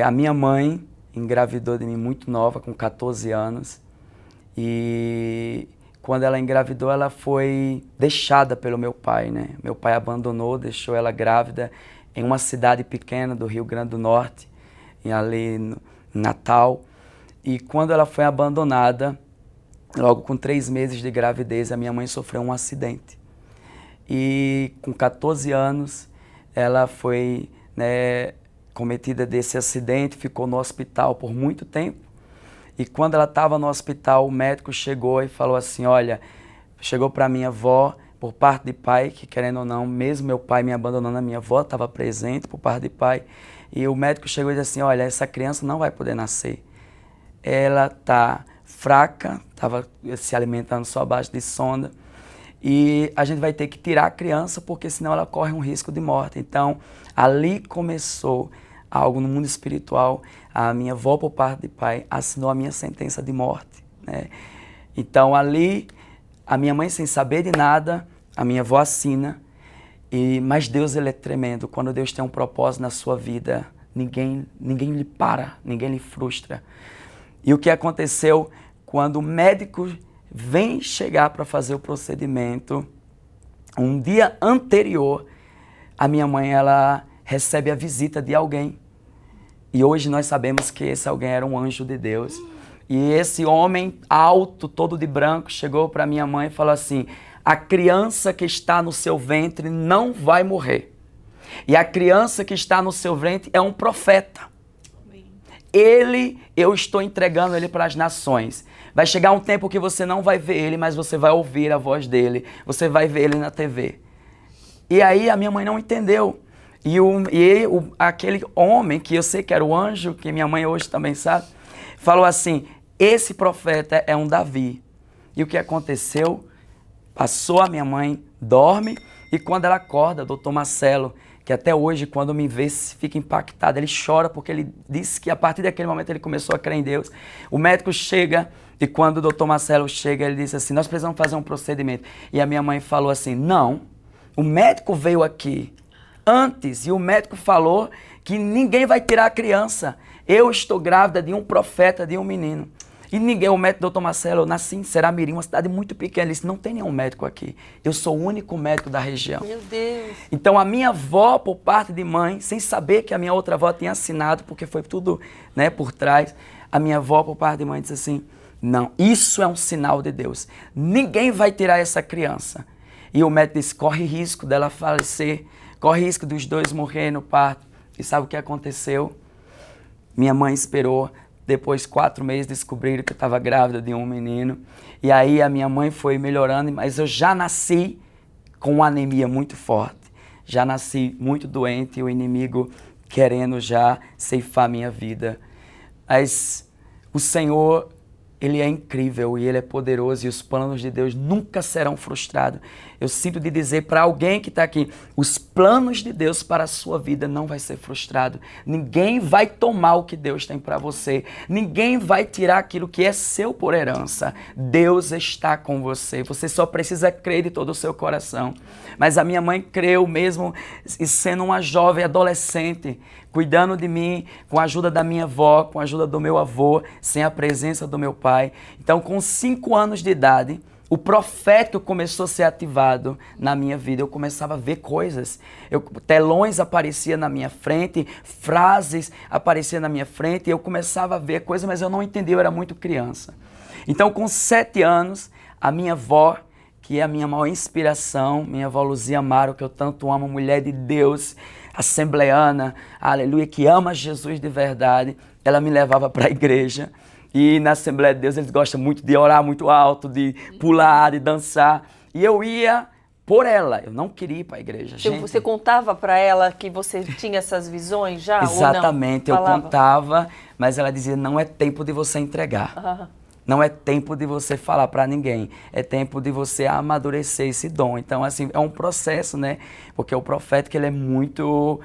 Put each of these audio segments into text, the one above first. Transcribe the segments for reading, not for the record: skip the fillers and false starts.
A minha mãe engravidou de mim muito nova, com 14 anos. E quando ela engravidou, ela foi deixada pelo meu pai, né? Meu pai abandonou, deixou ela grávida em uma cidade pequena do Rio Grande do Norte, ali em Natal. E quando ela foi abandonada, logo com 3 meses de gravidez, a minha mãe sofreu um acidente. E com 14 anos, ela foi, né, cometida desse acidente, ficou no hospital por muito tempo. E quando ela estava no hospital, o médico chegou e falou assim, olha, chegou para minha avó, por parte de pai, que querendo ou não, mesmo meu pai me abandonando, a minha avó estava presente por parte de pai. E o médico chegou e disse assim, olha, essa criança não vai poder nascer. Ela está fraca, estava se alimentando só à base de sonda. E a gente vai ter que tirar a criança, porque senão ela corre um risco de morte. Então, ali começou algo no mundo espiritual. A minha avó, por parte de pai, assinou a minha sentença de morte, né? Então, ali, a minha mãe, sem saber de nada, a minha avó assina. Mas Deus, ele é tremendo. Quando Deus tem um propósito na sua vida, ninguém lhe para, ninguém lhe frustra. E o que aconteceu quando o médico vem chegar para fazer o procedimento, um dia anterior, a minha mãe, ela recebe a visita de alguém. E hoje nós sabemos que esse alguém era um anjo de Deus. E esse homem alto, todo de branco, chegou para minha mãe e falou assim, a criança que está no seu ventre não vai morrer. E a criança que está no seu ventre é um profeta. Eu estou entregando ele para as nações. Vai chegar um tempo que você não vai ver ele, mas você vai ouvir a voz dele. Você vai ver ele na TV. E aí a minha mãe não entendeu. Aquele homem, que eu sei que era o anjo, que minha mãe hoje também sabe, falou assim, esse profeta é um Davi. E o que aconteceu? Passou, a minha mãe dorme, e quando ela acorda, o doutor Marcelo, que até hoje, quando me vê, fica impactado. Ele chora porque ele disse que a partir daquele momento ele começou a crer em Deus. O médico chega e quando o doutor Marcelo chega, ele disse assim, nós precisamos fazer um procedimento. E a minha mãe falou assim, não, o médico veio aqui antes e o médico falou que ninguém vai tirar a criança. Eu estou grávida de um profeta, de um menino. E ninguém, o médico doutor Marcelo, eu nasci em Seramirim, uma cidade muito pequena. Ele disse, não tem nenhum médico aqui. Eu sou o único médico da região. Meu Deus. Então a minha avó, por parte de mãe, sem saber que a minha outra avó tinha assinado, porque foi tudo, né, por trás, a minha avó, por parte de mãe, disse assim, não, isso é um sinal de Deus. Ninguém vai tirar essa criança. E o médico disse, corre risco dela falecer, corre risco dos dois morrerem no parto. E sabe o que aconteceu? Minha mãe esperou. Depois, 4 meses, descobriram que eu estava grávida de um menino. E aí a minha mãe foi melhorando, mas eu já nasci com uma anemia muito forte. Já nasci muito doente e o inimigo querendo já ceifar minha vida. Mas o Senhor, ele é incrível e ele é poderoso e os planos de Deus nunca serão frustrados. Eu sinto de dizer para alguém que está aqui, os planos de Deus para a sua vida não vai ser frustrado. Ninguém vai tomar o que Deus tem para você. Ninguém vai tirar aquilo que é seu por herança. Deus está com você. Você só precisa crer de todo o seu coração. Mas a minha mãe creu mesmo sendo uma jovem adolescente, cuidando de mim, com a ajuda da minha avó, com a ajuda do meu avô, sem a presença do meu pai. Então, com 5 anos de idade, o profético começou a ser ativado na minha vida. Eu começava a ver coisas. Telões apareciam na minha frente, frases apareciam na minha frente, e eu começava a ver coisas, mas eu não entendia, eu era muito criança. Então, com 7 anos, a minha avó, que é a minha maior inspiração, minha avó Luzia Amaro, que eu tanto amo, mulher de Deus, assembleana, aleluia, que ama Jesus de verdade, ela me levava para a igreja. E na Assembleia de Deus eles gostam muito de orar muito alto, de pular, de dançar. E eu ia por ela, eu não queria ir para a igreja. Gente. Você contava para ela que você tinha essas visões já? Exatamente, ou não? Eu contava, mas ela dizia, não é tempo de você entregar. Não é tempo de você falar para ninguém, é tempo de você amadurecer esse dom. Então, assim, é um processo, né? Porque o profético, ele é muito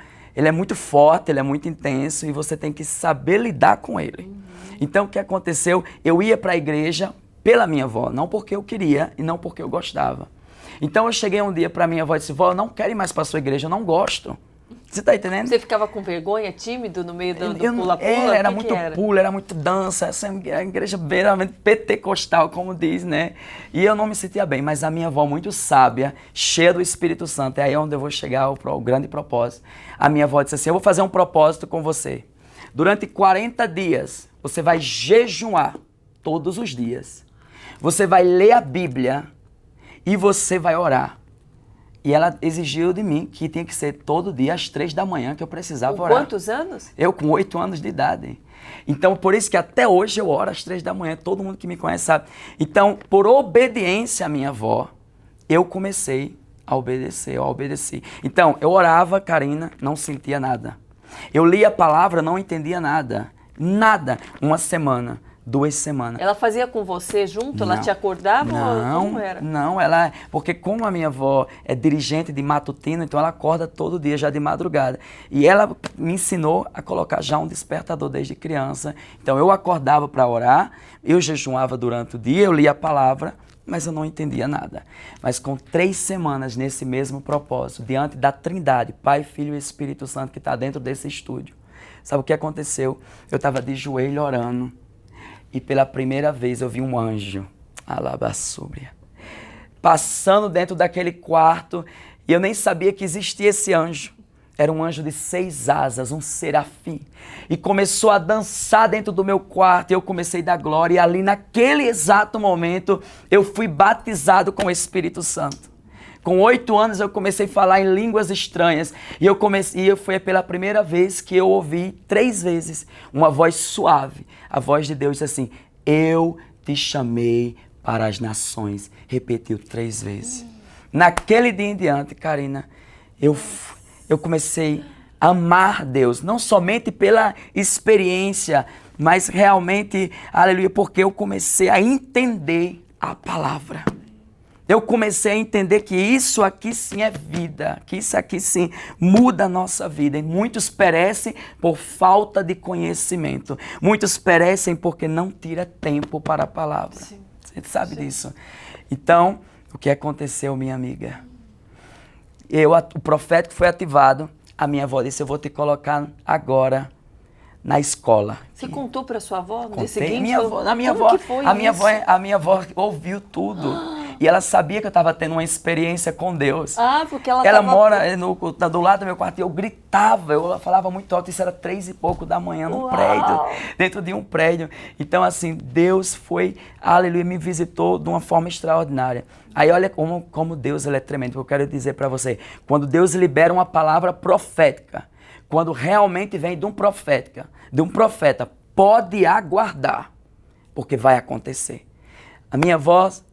forte, ele é muito intenso e você tem que saber lidar com ele. Então, o que aconteceu? Eu ia para a igreja pela minha avó, não porque eu queria e não porque eu gostava. Então, eu cheguei um dia para minha avó e disse, vó, eu não quero ir mais para a sua igreja, eu não gosto. Você tá entendendo? Você ficava com vergonha, tímido no meio do pula-pula? Era muito pulo, era muito dança, essa é a igreja beiramente pentecostal, como diz, né? E eu não me sentia bem, mas a minha avó muito sábia, cheia do Espírito Santo, é aí onde eu vou chegar ao grande propósito. A minha avó disse assim, eu vou fazer um propósito com você. Durante 40 dias, você vai jejuar todos os dias. Você vai ler a Bíblia e você vai orar. E ela exigiu de mim que tinha que ser todo dia às 3 da manhã que eu precisava orar. Quantos anos? Eu com 8 anos de idade. Então, por isso que até hoje eu oro às 3 da manhã, todo mundo que me conhece sabe. Então, por obediência à minha avó, eu comecei a obedecer, eu obedeci. Então, eu orava, Karina, não sentia nada. Eu lia a palavra, não entendia nada. Nada. Uma semana. 2 semanas. Ela fazia com você junto? Não. Ela te acordava? Não, como era? Não, ela... Porque como a minha avó é dirigente de matutino, então ela acorda todo dia, já de madrugada. E ela me ensinou a colocar já um despertador desde criança. Então eu acordava para orar, eu jejuava durante o dia, eu lia a palavra, mas eu não entendia nada. Mas com 3 semanas nesse mesmo propósito, diante da Trindade, Pai, Filho e Espírito Santo, que está dentro desse estúdio, sabe o que aconteceu? Eu estava de joelho orando. E pela primeira vez eu vi um anjo, alabaçúbria, passando dentro daquele quarto e eu nem sabia que existia esse anjo. Era um anjo de 6 asas, um serafim. E começou a dançar dentro do meu quarto e eu comecei a dar glória. E ali naquele exato momento eu fui batizado com o Espírito Santo. Com 8 anos eu comecei a falar em línguas estranhas e foi pela primeira vez que eu ouvi 3 vezes uma voz suave. A voz de Deus disse assim, eu te chamei para as nações. Repetiu 3 vezes. Naquele dia em diante, Karina, eu comecei a amar Deus, não somente pela experiência, mas realmente, aleluia, porque eu comecei a entender a palavra. Eu comecei a entender que isso aqui sim é vida, que isso aqui sim muda a nossa vida. E muitos perecem por falta de conhecimento. Muitos perecem porque não tira tempo para a palavra. Sim. Você sabe disso. Então, o que aconteceu, minha amiga? O profético foi ativado. A minha avó disse, eu vou te colocar agora na escola. Você contou para sua avó no Contei. dia seguinte? A minha avó ouviu tudo. E ela sabia que eu estava tendo uma experiência com Deus. Ah, porque ela mora do lado do meu quarto e eu gritava, eu falava muito alto, isso era 3 e pouco da manhã no prédio, dentro de um prédio. Então assim, Deus foi, aleluia, me visitou de uma forma extraordinária. Aí olha como Deus ele é tremendo, eu quero dizer para você, quando Deus libera uma palavra profética, quando realmente vem de um profeta, pode aguardar, porque vai acontecer. A minha voz,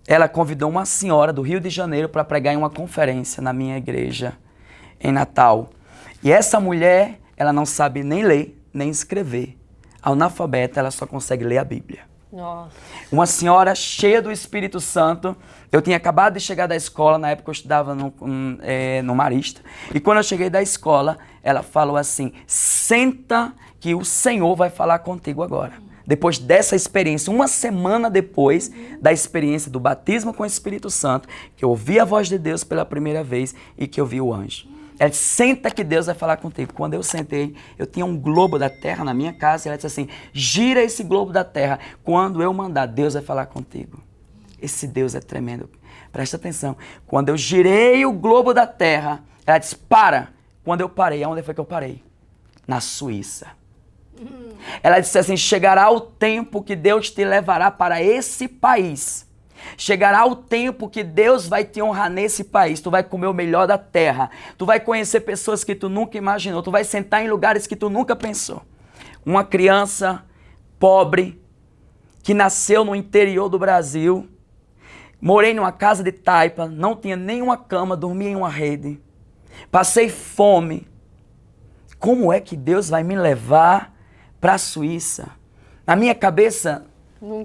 ela convidou uma senhora do Rio de Janeiro para pregar em uma conferência na minha igreja, em Natal. E essa mulher, ela não sabe nem ler, nem escrever. Analfabeta, ela só consegue ler a Bíblia. Nossa. Uma senhora cheia do Espírito Santo. Eu tinha acabado de chegar da escola, na época eu estudava no Marista. E quando eu cheguei da escola, ela falou assim, senta que o Senhor vai falar contigo agora. Depois dessa experiência, uma semana depois da experiência do batismo com o Espírito Santo, que eu ouvi a voz de Deus pela primeira vez e que eu vi o anjo. Ela disse, senta que Deus vai falar contigo. Quando eu sentei, eu tinha um globo da terra na minha casa e ela disse assim, gira esse globo da terra. Quando eu mandar, Deus vai falar contigo. Esse Deus é tremendo. Presta atenção. Quando eu girei o globo da terra, ela disse, para. Quando eu parei, aonde foi que eu parei? Na Suíça. Ela disse assim, chegará o tempo que Deus te levará para esse país. Chegará o tempo que Deus vai te honrar nesse país. Tu vai comer o melhor da terra. Tu vai conhecer pessoas que tu nunca imaginou. Tu vai sentar em lugares que tu nunca pensou. Uma criança pobre que nasceu no interior do Brasil. Morei numa casa de taipa. Não tinha nenhuma cama. Dormia em uma rede. Passei fome. Como é que Deus vai me levar para a Suíça? Na minha cabeça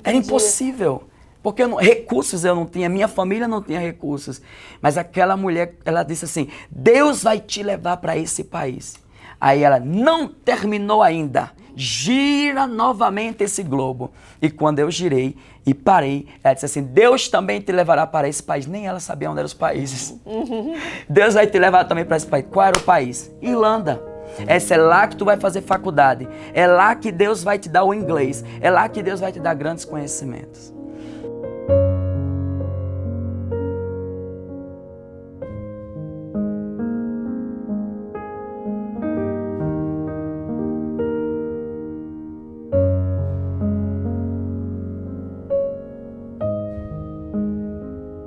era impossível. Porque recursos eu não tinha, minha família não tinha recursos. Mas aquela mulher, ela disse assim, Deus vai te levar para esse país. Aí ela não terminou ainda, gira novamente esse globo. E quando eu girei e parei, ela disse assim, Deus também te levará para esse país. Nem ela sabia onde eram os países. Deus vai te levar também para esse país. Qual era o país? Irlanda. É lá que tu vai fazer faculdade. É lá que Deus vai te dar o inglês. É lá que Deus vai te dar grandes conhecimentos.